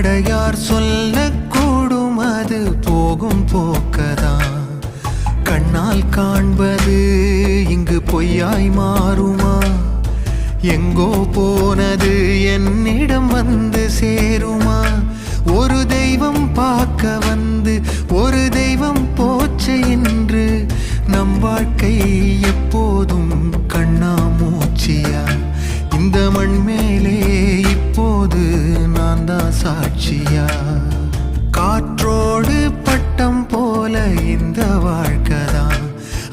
அடையார் சொல்லக்கூடும் அது போகும் போக்கதான். கண்ணால் காண்பது இங்கு பொய்யாய் மாறுமா? எங்கோ போனது என்னிடம் வந்து சேருமா? ஒரு தெய்வம் பார்க்க வந்து ஒரு தெய்வம் போச்சு என்று நம் வாழ்க்கை எப்போதும் கண்ணாமூச்சியா? இந்த மண் மேலே இப்போது நான் தான் சாட்சியா? காற்றோடு பட்டம் போல இந்த வாழ்க்கைதான்.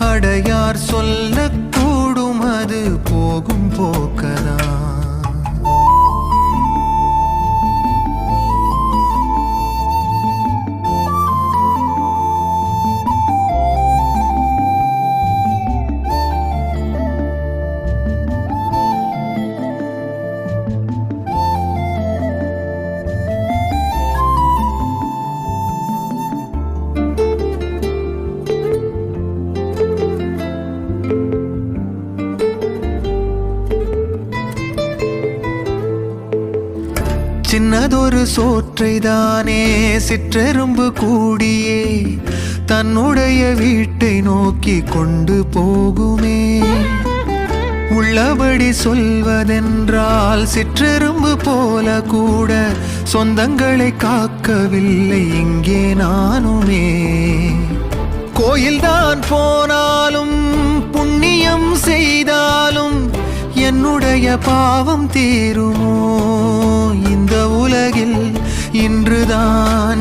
அடையார் சொல்லக்கூடும் அது போகும் போக்கதான். சின்னதொரு சோற்றைதானே சிற்றெரும்பு கூடியே தன்னுடைய வீட்டை நோக்கி கொண்டு போகுமே. உள்ளபடி சொல்வதென்றால் சிற்றெரும்பு போல கூட சொந்தங்களை காக்கவில்லை இங்கே நானுமே. கோயில்தான் போனாலும் புண்ணியம் செய்தாலும் என்னுடைய பாவம் தீருமோ? இந்த உலகில் இன்றுதான்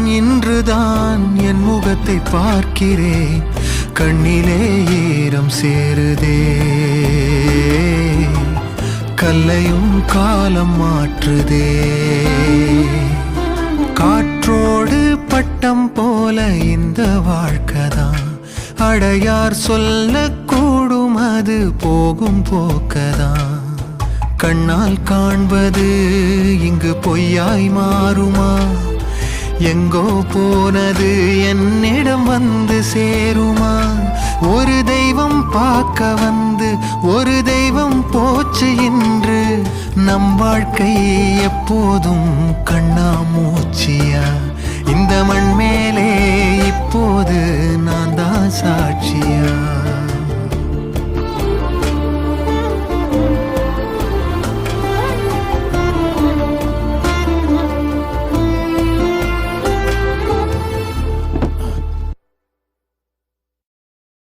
என் முகத்தை பார்க்கிறேன். கண்ணிலே ஈரம் சேருதே, கல்லையும் காலம் மாற்றுதே. காற்றோடு பட்டம் போல இந்த வாழ்க்கைதான். அடையார் சொல்லக்கூடும் அது போகும் போக்கதான். கண்ணால் காண்பது இங்கு பொய்யாய் மாறுமா? எங்கோ போனது என்னிடம் வந்து சேருமா? ஒரு தெய்வம் பார்க்க வந்து ஒரு தெய்வம் போச்சு என்று நம் வாழ்க்கை எப்போதும் கண்ணா